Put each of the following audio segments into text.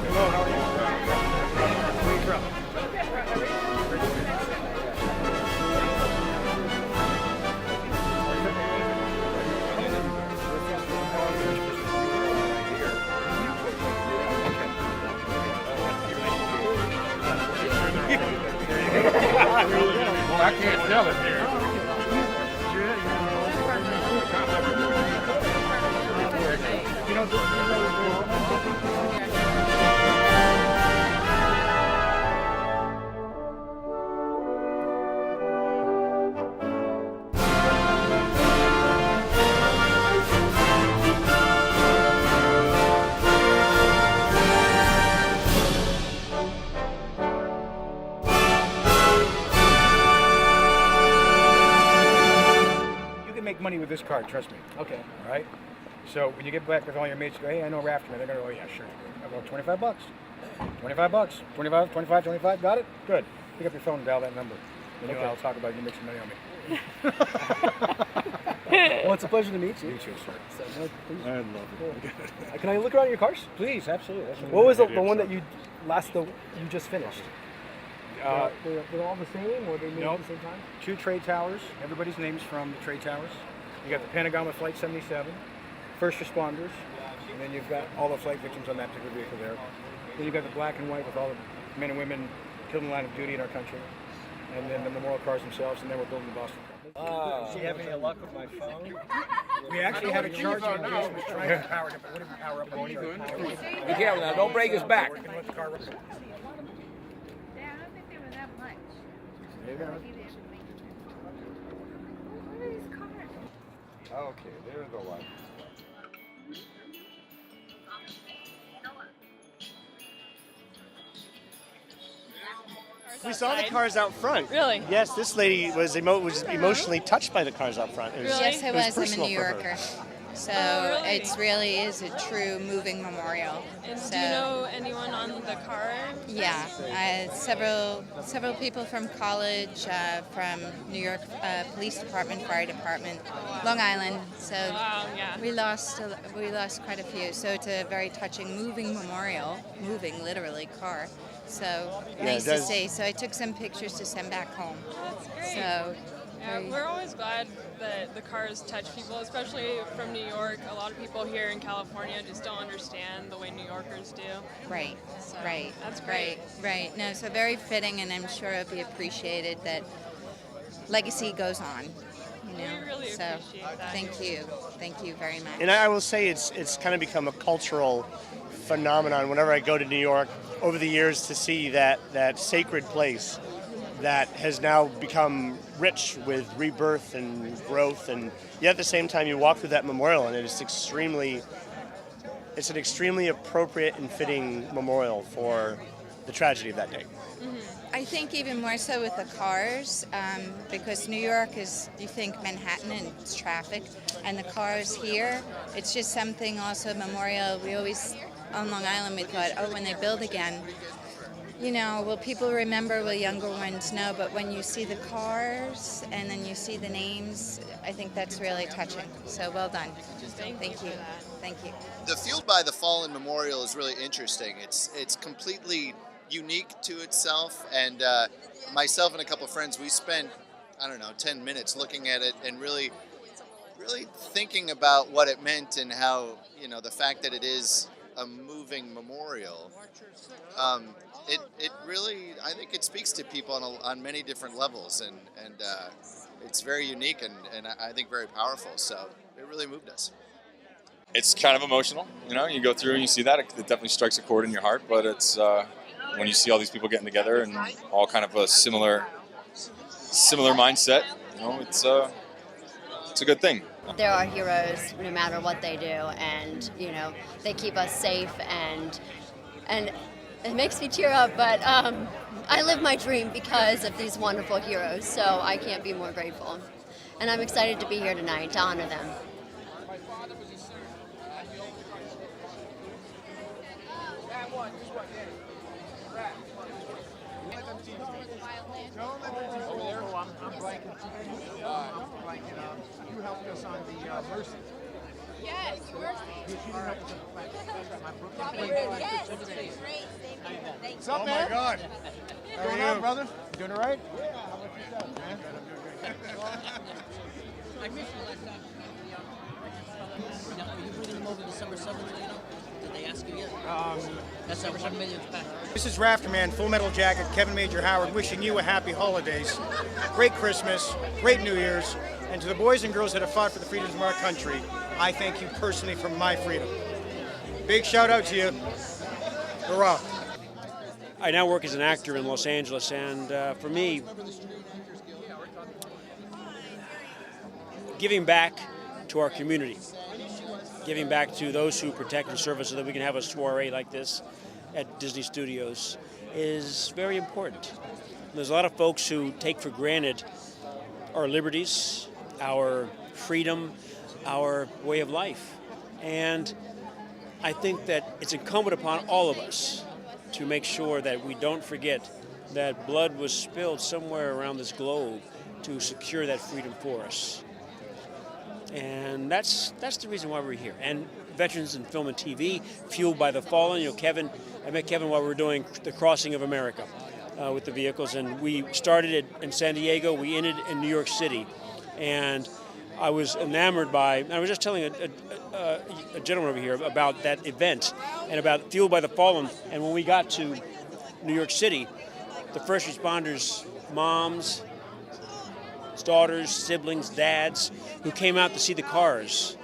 Hello, how are you? Where are you from? Well, I can't tell it here. Make money with this card, trust me. Okay. All right? So when you get back with all your mates, you go, hey, I know Rafterman. They're going to go, oh, yeah, sure. I go, 25 bucks. 25 bucks. 25, 25, 25. Got it? Good. Pick up your phone and dial that number. And okay. I'll talk about you make some money on me. Well, it's a pleasure to meet you. You too, sir. So, no, please. I love it. Can I look around your cars? Please, absolutely. What was the one that you just finished? They're all the same, or they made at the same time? 2 trade towers. Everybody's names from the trade towers. You got the Pentagon with Flight 77, first responders, and then you've got all the flight victims on that particular vehicle there. Then you've got the black and white with all the men and women killed in the line of duty in our country, and then the memorial cars themselves, and then we're building the Boston. Do you have any luck with my phone? We actually have it charging in case we're trying to power it up, but wouldn't power up. Be careful now, don't break his back. Working with the car. Yeah, I don't think they were that much. There you go. Maybe they should make it. What are these cars? Okay, there's the light. We saw the cars out front. Really? Yes, this lady was emotionally touched by the cars out front. Really? Yes, I was. I'm a personal New for her. Yorker. So really? it really is a true moving memorial. And So, do you know anyone on the car? yeah, several people from college, from New York Police Department, Fire Department, Long Island. So Wow, yeah. we lost quite a few. So it's a very touching, moving memorial, moving literally car. So nice to see. So I took some pictures to send back home. That's great. So Yeah, we're always glad that the cars touch people, especially from New York. A lot of people here in California just don't understand the way New Yorkers do. Right, So, right. that's great. Right. No, so very fitting, and I'm sure it'll be appreciated that legacy goes on. You know. We really so appreciate that. Thank you very much. And I will say it's kind of become a cultural phenomenon whenever I go to New York over the years to see that sacred place that has now become rich with rebirth and growth, and yet at the same time you walk through that memorial and it's an extremely appropriate and fitting memorial for the tragedy of that day. I think even more so with the cars, because New York is, you think Manhattan and it's traffic, and the cars here, it's just something also memorial. We always, on Long Island, we thought, oh, when they build again, you know, will people remember, will younger ones know? But when you see the cars and then you see the names, I think that's really touching. So well done. Thank you. Thank you. The Fueled by the Fallen Memorial is really interesting. It's completely unique to itself, and myself and a couple friends, we spent, 10 minutes looking at it and really thinking about what it meant and how, the fact that it is a moving memorial. It really, I think it speaks to people on many different levels, and it's very unique and I think very powerful. So it really moved us. It's kind of emotional, you go through and you see that, it definitely strikes a chord in your heart, but it's when you see all these people getting together and all kind of a similar mindset, it's a good thing. There are heroes no matter what they do, and they keep us safe, and it makes me tear up, but I live my dream because of these wonderful heroes, so I can't be more grateful. And I'm excited to be here tonight to honor them. I'm blanking. You helped us on the Mercy. Yes, you were. Yes, great. Thank you. What's up, man? Oh my God. What's going on, brother? You doing all right? Yeah. How about yourself, man? I missed you last time. Now, are you bringing them over December 7th, you know? Did they ask you yet? That's our 1 millionth pack. This is Rafterman, Full Metal Jacket, Kevin Major Howard, wishing you a happy holidays, great Christmas, great New Year's, and to the boys and girls that have fought for the freedoms of our country, I thank you personally for my freedom. Big shout out to you. Hurrah. I now work as an actor in Los Angeles, and for me, giving back to our community, giving back to those who protect and serve us so that we can have a soiree like this at Disney Studios is very important. There's a lot of folks who take for granted our liberties, our freedom, our way of life. And I think that it's incumbent upon all of us to make sure that we don't forget that blood was spilled somewhere around this globe to secure that freedom for us. And that's the reason why we're here. And veterans in film and TV, fueled by the fallen. You know, I met Kevin while we were doing the Crossing of America with the vehicles, and we started it in San Diego. We ended in New York City, and I was enamored by. I was just telling a gentleman over here about that event and about Fueled by the Fallen. And when we got to New York City, the first responders, moms, daughters, siblings, dads, who came out to see the cars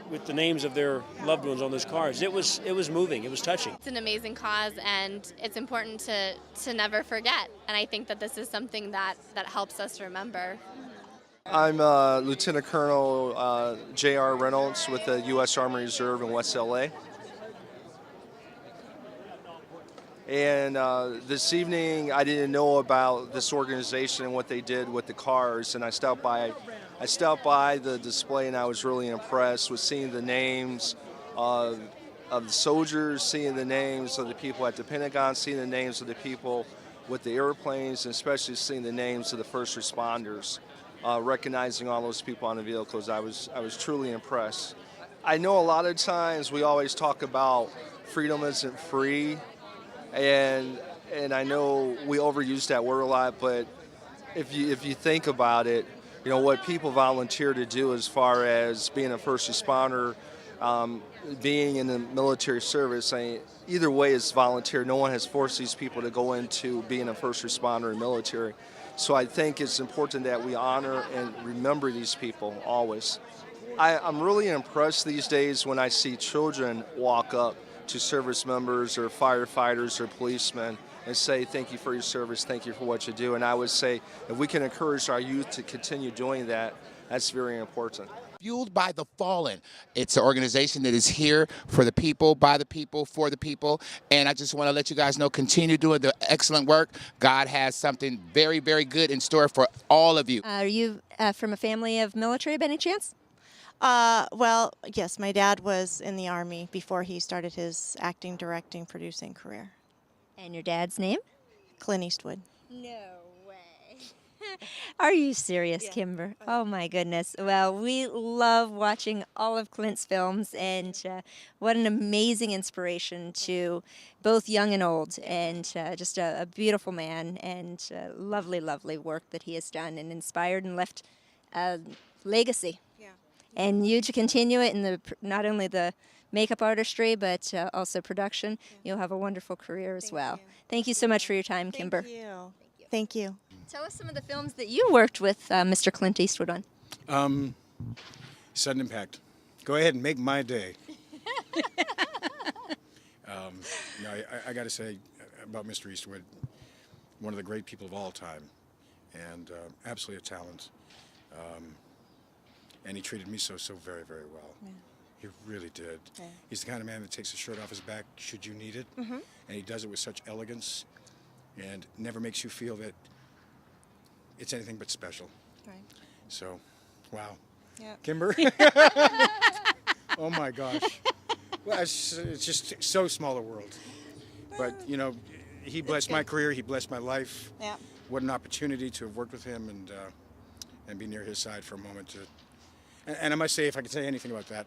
with the names of their loved ones on those cars. It was moving. It was touching. It's an amazing cause, and it's important to never forget. And I think that this is something that helps us remember. I'm Lieutenant Colonel J.R. Reynolds with the U.S. Army Reserve in West L.A. And this evening, I didn't know about this organization and what they did with the cars, and I stopped by the display, and I was really impressed with seeing the names of the soldiers, seeing the names of the people at the Pentagon, seeing the names of the people with the airplanes, and especially seeing the names of the first responders. Recognizing all those people on the vehicles, I was truly impressed. I know a lot of times we always talk about freedom isn't free, and I know we overuse that word a lot, but if you think about it, you know, what people volunteer to do as far as being a first responder, being in the military service, either way it's volunteer. No one has forced these people to go into being a first responder in military. So I think it's important that we honor and remember these people always. I'm really impressed these days when I see children walk up to service members or firefighters or policemen and say, thank you for your service, thank you for what you do. And I would say, if we can encourage our youth to continue doing that, that's very important. Fueled by the Fallen. It's an organization that is here for the people, by the people, for the people. And I just want to let you guys know, continue doing the excellent work. God has something very, very good in store for all of you. Are you from a family of military by any chance? Well, yes, my dad was in the Army before he started his acting, directing, producing career. And your dad's name? Clint Eastwood. No way. Are you serious, yeah. Kimber? Oh my goodness. Well, we love watching all of Clint's films, and what an amazing inspiration to both young and old, and just a beautiful man, and lovely, lovely work that he has done and inspired and left a legacy. Yeah. And you to continue it in the not only the makeup artistry, but also production. Yeah. You'll have a wonderful career as well. Thank you so much for your time, Kimber. Thank you. Thank you. Tell us some of the films that you worked with Mr. Clint Eastwood on. Sudden Impact. Go ahead and make my day. I got to say about Mr. Eastwood, one of the great people of all time, and absolutely a talent. And he treated me so very, very well. Yeah. He really did. Yeah. He's the kind of man that takes his shirt off his back should you need it, and he does it with such elegance, and never makes you feel that it's anything but special. Right. So, wow. Yeah. Kimber? Oh my gosh. Well, it's just so small a world. But, you know, he blessed my career, he blessed my life. Yeah. What an opportunity to have worked with him and be near his side for a moment. And I must say, if I could say anything about that,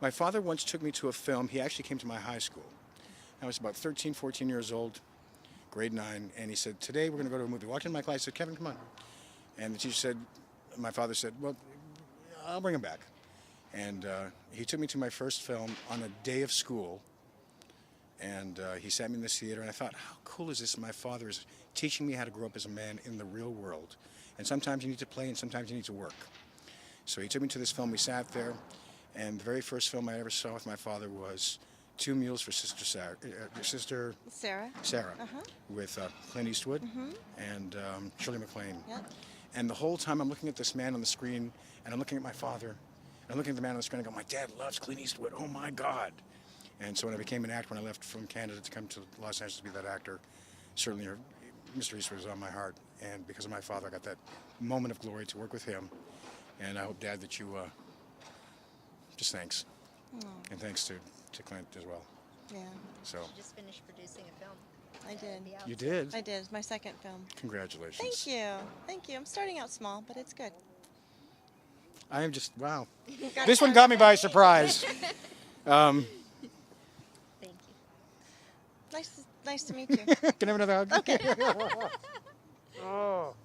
my father once took me to a film. He actually came to my high school. I was about 13, 14 years old, grade 9, and he said, today we're going to go to a movie. Walked into my class, I said, Kevin, come on. And the teacher said, my father said, well, I'll bring him back. And he took me to my first film on a day of school, and he sat me in this theater, and I thought, how cool is this? My father is teaching me how to grow up as a man in the real world. And sometimes you need to play, and sometimes you need to work. So he took me to this film, we sat there, and the very first film I ever saw with my father was Two Mules for Sister Sarah, with Clint Eastwood and Shirley MacLaine. Yep. And the whole time I'm looking at this man on the screen, and I'm looking at my father, and I'm looking at the man on the screen, and I go, my dad loves Clint Eastwood, oh my God. And so when I became an actor, when I left from Canada to come to Los Angeles to be that actor, certainly Mr. Eastwood was on my heart. And because of my father, I got that moment of glory to work with him. And I hope, Dad, that you, just thanks. And thanks to Clint as well. Yeah. So. You just finished producing a film. I did. You did? I did. My second film. Congratulations. Thank you. Thank you. I'm starting out small, but it's good. I am just, wow. This one got me by surprise. Thank you. Nice to meet you. Can I have another hug? Okay. Oh,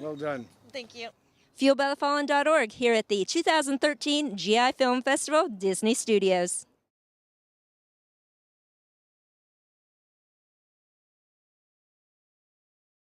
well done. Thank you. FuelByTheFallen.org here at the 2013 GI Film Festival, Disney Studios.